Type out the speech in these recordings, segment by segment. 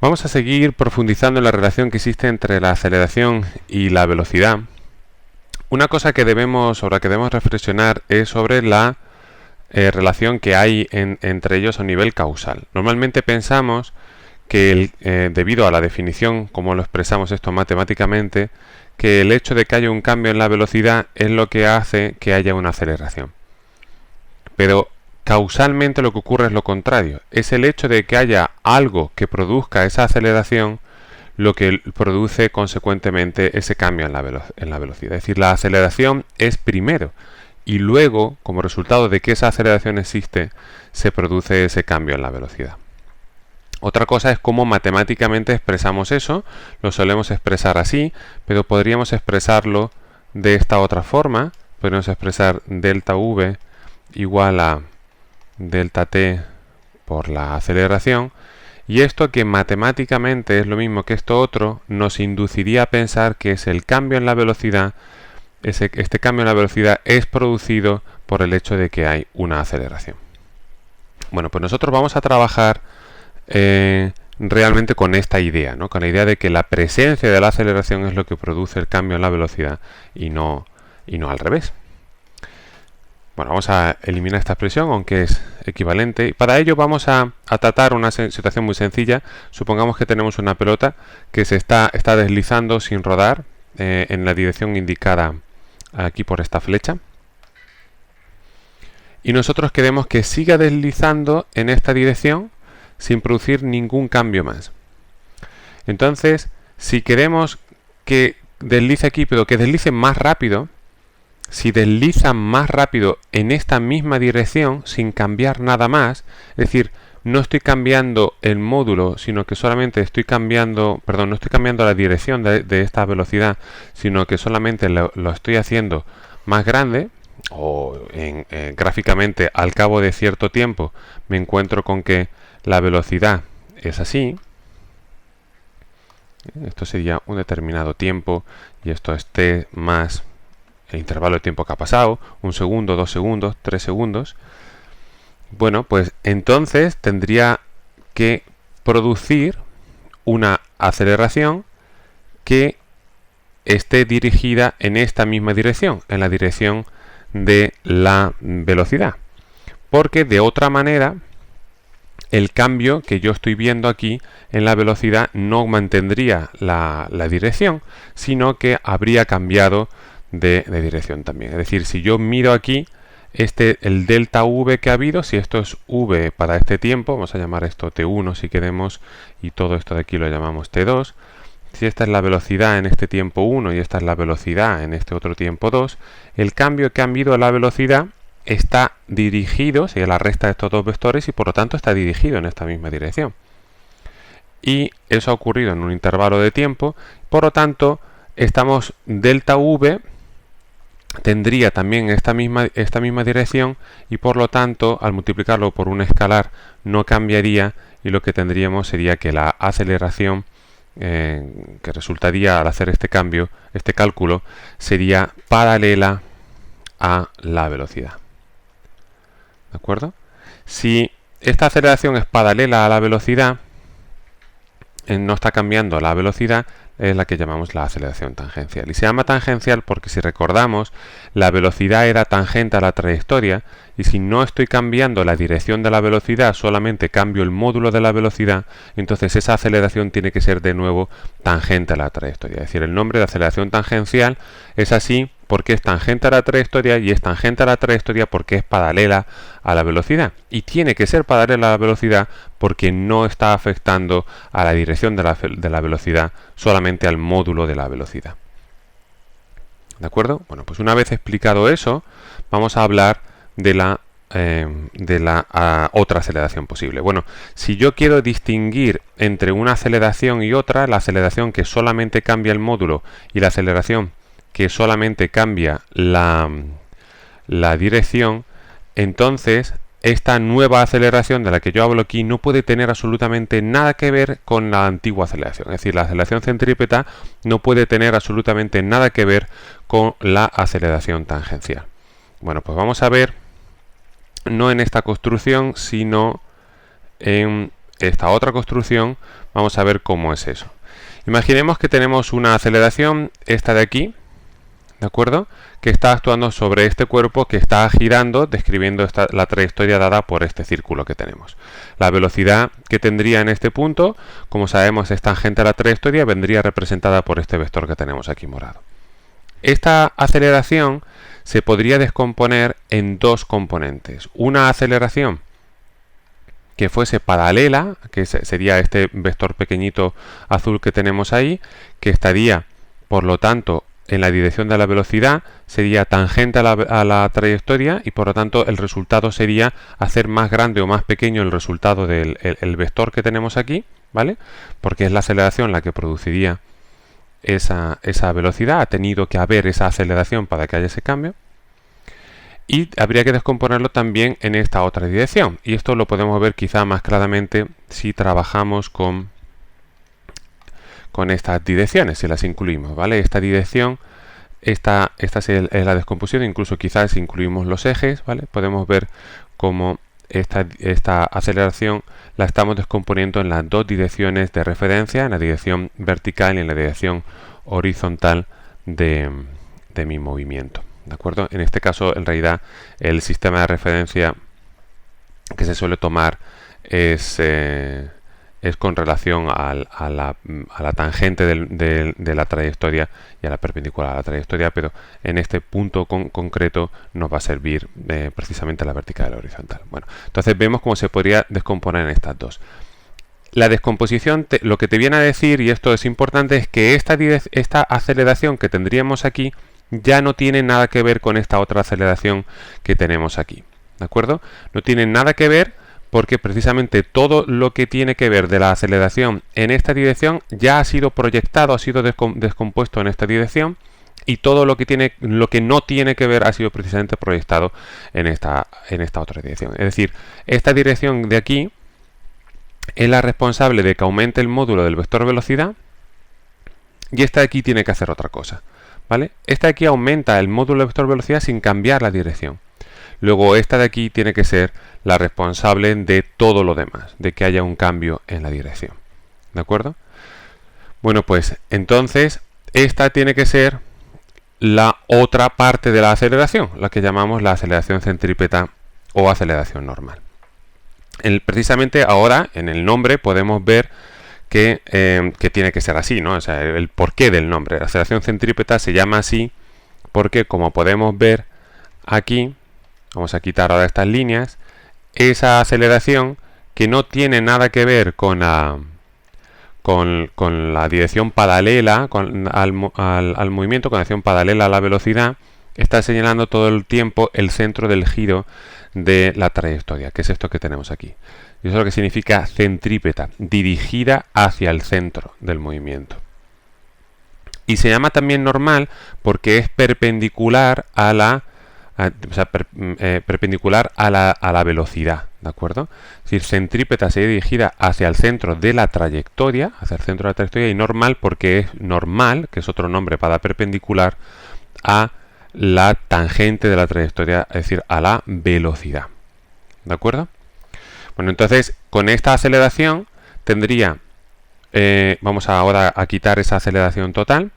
Vamos a seguir profundizando en la relación que existe entre la aceleración y la velocidad. Una cosa que sobre la que debemos reflexionar es sobre la relación que hay entre ellos a nivel causal. Normalmente pensamos que debido a la definición, como lo expresamos esto matemáticamente, que el hecho de que haya un cambio en la velocidad es lo que hace que haya una aceleración. Pero causalmente lo que ocurre es lo contrario. Es el hecho de que haya algo que produzca esa aceleración lo que produce consecuentemente ese cambio en la velocidad. Es decir, la aceleración es primero y luego, como resultado de que esa aceleración existe, se produce ese cambio en la velocidad. Otra cosa es cómo matemáticamente expresamos eso. Lo solemos expresar así, pero podríamos expresarlo de esta otra forma. Podríamos expresar delta v igual a delta t por la aceleración. Y esto, que matemáticamente es lo mismo que esto otro, nos induciría a pensar que es el cambio en la velocidad. Este cambio en la velocidad es producido por el hecho de que hay una aceleración. Bueno, pues nosotros vamos a trabajar realmente con esta idea, ¿no? Con la idea de que la presencia de la aceleración es lo que produce el cambio en la velocidad y no al revés. Bueno, vamos a eliminar esta expresión, aunque es equivalente. Y para ello vamos a tratar una situación muy sencilla. Supongamos que tenemos una pelota que se está deslizando sin rodar en la dirección indicada aquí por esta flecha. Y nosotros queremos que siga deslizando en esta dirección sin producir ningún cambio más. Entonces, si queremos que deslice aquí, pero que deslice más rápido, si desliza más rápido en esta misma dirección sin cambiar nada más, es decir, no estoy cambiando el módulo, sino que solamente estoy cambiando, no estoy cambiando la dirección de esta velocidad, sino que solamente lo estoy haciendo más grande, o gráficamente al cabo de cierto tiempo me encuentro con que la velocidad es así. Esto sería un determinado tiempo y esto es t más el intervalo de tiempo que ha pasado, 1 segundo, 2 segundos, 3 segundos. Bueno, pues entonces tendría que producir una aceleración que esté dirigida en esta misma dirección, en la dirección de la velocidad. Porque de otra manera, el cambio que yo estoy viendo aquí en la velocidad no mantendría la dirección, sino que habría cambiado de dirección también. Es decir, si yo miro aquí el delta v que ha habido, si esto es v para este tiempo, vamos a llamar esto t1 si queremos, y todo esto de aquí lo llamamos t2. Si esta es la velocidad en este tiempo 1 y esta es la velocidad en este otro tiempo 2, el cambio que ha habido en la velocidad está dirigido, sería la resta de estos dos vectores, y por lo tanto está dirigido en esta misma dirección. Y eso ha ocurrido en un intervalo de tiempo, por lo tanto, delta v tendría también esta misma dirección, y por lo tanto, al multiplicarlo por un escalar no cambiaría, y lo que tendríamos sería que la aceleración que resultaría al hacer este cálculo, sería paralela a la velocidad. ¿De acuerdo? Si esta aceleración es paralela a la velocidad, no está cambiando la velocidad, es la que llamamos la aceleración tangencial. Y se llama tangencial porque, si recordamos, la velocidad era tangente a la trayectoria, y si no estoy cambiando la dirección de la velocidad, solamente cambio el módulo de la velocidad, entonces esa aceleración tiene que ser de nuevo tangente a la trayectoria. Es decir, el nombre de aceleración tangencial es así porque es tangente a la trayectoria, y es tangente a la trayectoria porque es paralela a la velocidad. Y tiene que ser paralela a la velocidad porque no está afectando a la dirección de la velocidad, solamente al módulo de la velocidad. ¿De acuerdo? Bueno, pues una vez explicado eso, vamos a hablar de la otra aceleración posible. Bueno, si yo quiero distinguir entre una aceleración y otra, la aceleración que solamente cambia el módulo y la aceleración que solamente cambia la dirección, entonces esta nueva aceleración de la que yo hablo aquí no puede tener absolutamente nada que ver con la antigua aceleración. Es decir, la aceleración centrípeta no puede tener absolutamente nada que ver con la aceleración tangencial. Bueno, pues vamos a ver, no en esta construcción, sino en esta otra construcción, vamos a ver cómo es eso. Imaginemos que tenemos una aceleración, esta de aquí, ¿de acuerdo? Que está actuando sobre este cuerpo que está girando, describiendo la trayectoria dada por este círculo que tenemos. La velocidad que tendría en este punto, como sabemos es tangente a la trayectoria, vendría representada por este vector que tenemos aquí morado. Esta aceleración se podría descomponer en dos componentes. Una aceleración que fuese paralela, que sería este vector pequeñito azul que tenemos ahí, que estaría, por lo tanto, en la dirección de la velocidad, sería tangente a la trayectoria y por lo tanto el resultado sería hacer más grande o más pequeño el resultado del vector que tenemos aquí, ¿vale? Porque es la aceleración la que produciría esa velocidad, ha tenido que haber esa aceleración para que haya ese cambio. Y habría que descomponerlo también en esta otra dirección. Y esto lo podemos ver quizá más claramente si trabajamos con estas direcciones, si las incluimos, ¿vale? Esta dirección, esta es la descomposición, incluso quizás si incluimos los ejes, ¿vale? Podemos ver cómo esta aceleración la estamos descomponiendo en las dos direcciones de referencia, en la dirección vertical y en la dirección horizontal de mi movimiento. ¿De acuerdo? En este caso, en realidad, el sistema de referencia que se suele tomar es con relación a la tangente de la trayectoria y a la perpendicular a la trayectoria, pero en este punto concreto nos va a servir precisamente la vertical y la horizontal. Bueno, entonces vemos cómo se podría descomponer en estas dos. La descomposición lo que te viene a decir, y esto es importante, es que esta aceleración que tendríamos aquí ya no tiene nada que ver con esta otra aceleración que tenemos aquí, ¿de acuerdo? No tiene nada que ver porque precisamente todo lo que tiene que ver de la aceleración en esta dirección ya ha sido proyectado, ha sido descompuesto en esta dirección, y todo lo que no tiene que ver ha sido precisamente proyectado en esta otra dirección. Es decir, esta dirección de aquí es la responsable de que aumente el módulo del vector velocidad, y esta de aquí tiene que hacer otra cosa, ¿vale? Esta de aquí aumenta el módulo de vector velocidad sin cambiar la dirección. Luego esta de aquí tiene que ser la responsable de todo lo demás, de que haya un cambio en la dirección. ¿De acuerdo? Bueno, pues entonces esta tiene que ser la otra parte de la aceleración, la que llamamos la aceleración centrípeta o aceleración normal. Precisamente ahora en el nombre podemos ver que tiene que ser así, ¿no? O sea, el porqué del nombre. La aceleración centrípeta se llama así porque, como podemos ver aquí, vamos a quitar ahora estas líneas, esa aceleración que no tiene nada que ver con la dirección paralela al movimiento, con la dirección paralela a la velocidad, está señalando todo el tiempo el centro del giro de la trayectoria, que es esto que tenemos aquí. Y eso es lo que significa centrípeta, dirigida hacia el centro del movimiento. Y se llama también normal porque es perpendicular a la velocidad, ¿de acuerdo? Es decir, centrípeta sería dirigida hacia el centro de la trayectoria, y normal porque es normal, que es otro nombre para perpendicular, a la tangente de la trayectoria, es decir, a la velocidad. ¿De acuerdo? Bueno, entonces, con esta aceleración tendría, vamos ahora a quitar esa aceleración total.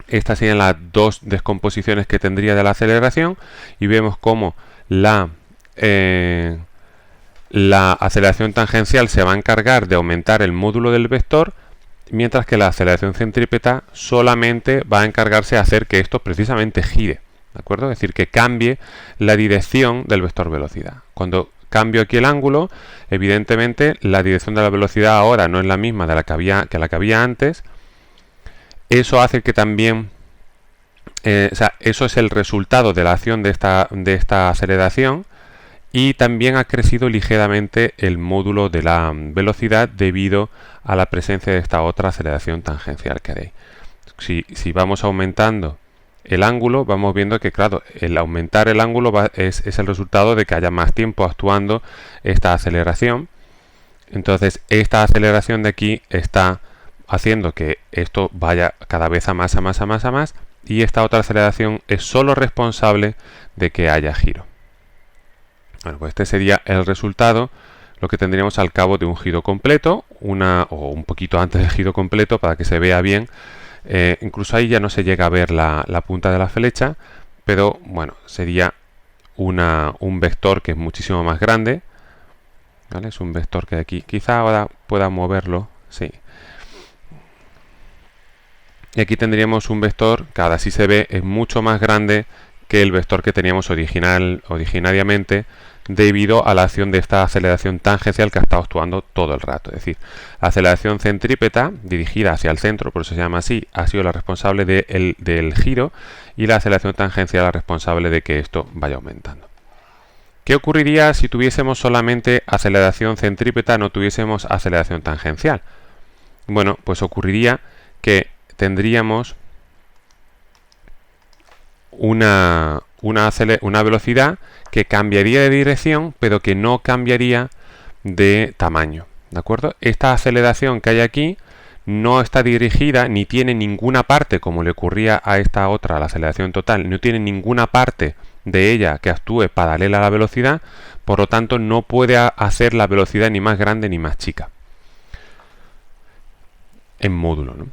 Estas serían las dos descomposiciones que tendría de la aceleración, y vemos cómo la aceleración tangencial se va a encargar de aumentar el módulo del vector, mientras que la aceleración centrípeta solamente va a encargarse de hacer que esto precisamente gire, ¿de acuerdo? Es decir, que cambie la dirección del vector velocidad. Cuando cambio aquí el ángulo, evidentemente la dirección de la velocidad ahora no es la misma de la que había antes. Eso hace que también, eso es el resultado de la acción de esta aceleración, y también ha crecido ligeramente el módulo de la velocidad debido a la presencia de esta otra aceleración tangencial que hay. Si vamos aumentando el ángulo, vamos viendo que, claro, el aumentar el ángulo es el resultado de que haya más tiempo actuando esta aceleración. Entonces, esta aceleración de aquí está haciendo que esto vaya cada vez a más, y esta otra aceleración es solo responsable de que haya giro. Bueno, pues este sería el resultado. lo que tendríamos al cabo de un giro completo, o un poquito antes del giro completo para que se vea bien. Incluso ahí ya no se llega a ver la punta de la flecha, pero bueno, sería un vector que es muchísimo más grande, ¿vale? Es un vector que aquí quizá ahora pueda moverlo, sí. Y aquí tendríamos un vector que ahora sí se ve, es mucho más grande que el vector que teníamos originariamente, debido a la acción de esta aceleración tangencial que ha estado actuando todo el rato. Es decir, la aceleración centrípeta dirigida hacia el centro, por eso se llama así, ha sido la responsable del giro, y la aceleración tangencial la responsable de que esto vaya aumentando. ¿Qué ocurriría si tuviésemos solamente aceleración centrípeta, no tuviésemos aceleración tangencial? Bueno, pues ocurriría que tendríamos una velocidad que cambiaría de dirección, pero que no cambiaría de tamaño, ¿de acuerdo? Esta aceleración que hay aquí no está dirigida ni tiene ninguna parte, como le ocurría a esta otra, la aceleración total, no tiene ninguna parte de ella que actúe paralela a la velocidad, por lo tanto no puede hacer la velocidad ni más grande ni más chica en módulo, ¿no?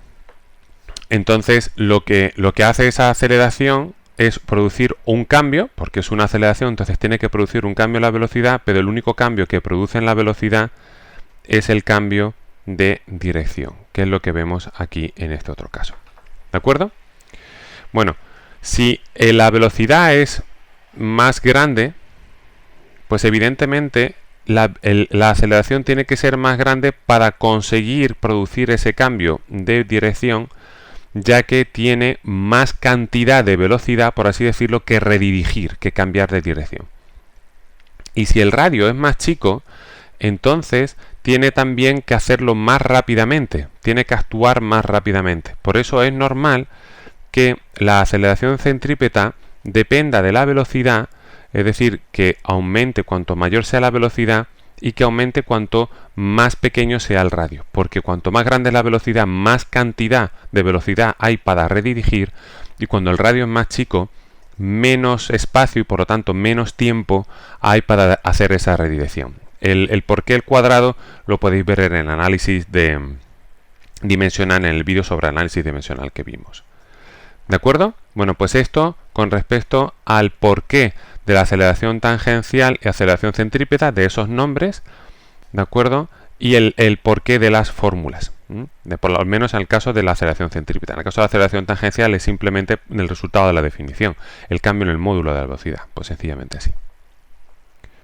Entonces lo que hace esa aceleración es producir un cambio, porque es una aceleración, entonces tiene que producir un cambio en la velocidad, pero el único cambio que produce en la velocidad es el cambio de dirección, que es lo que vemos aquí en este otro caso. ¿De acuerdo? Bueno, si la velocidad es más grande, pues evidentemente la aceleración tiene que ser más grande para conseguir producir ese cambio de dirección, ya que tiene más cantidad de velocidad, por así decirlo, que redirigir, que cambiar de dirección. Y si el radio es más chico, entonces tiene también que hacerlo más rápidamente, tiene que actuar más rápidamente. Por eso es normal que la aceleración centrípeta dependa de la velocidad, es decir, que aumente cuanto mayor sea la velocidad y que aumente cuanto más pequeño sea el radio, porque cuanto más grande es la velocidad, más cantidad de velocidad hay para redirigir, y cuando el radio es más chico, menos espacio y por lo tanto menos tiempo hay para hacer esa redirección. El porqué el cuadrado lo podéis ver en el análisis dimensional, en el vídeo sobre análisis dimensional que vimos. ¿De acuerdo? Bueno, pues esto con respecto al porqué de la aceleración tangencial y aceleración centrípeta, de esos nombres, ¿de acuerdo? Y el porqué de las fórmulas, por lo menos en el caso de la aceleración centrípeta. En el caso de la aceleración tangencial es simplemente el resultado de la definición, el cambio en el módulo de la velocidad, pues sencillamente así.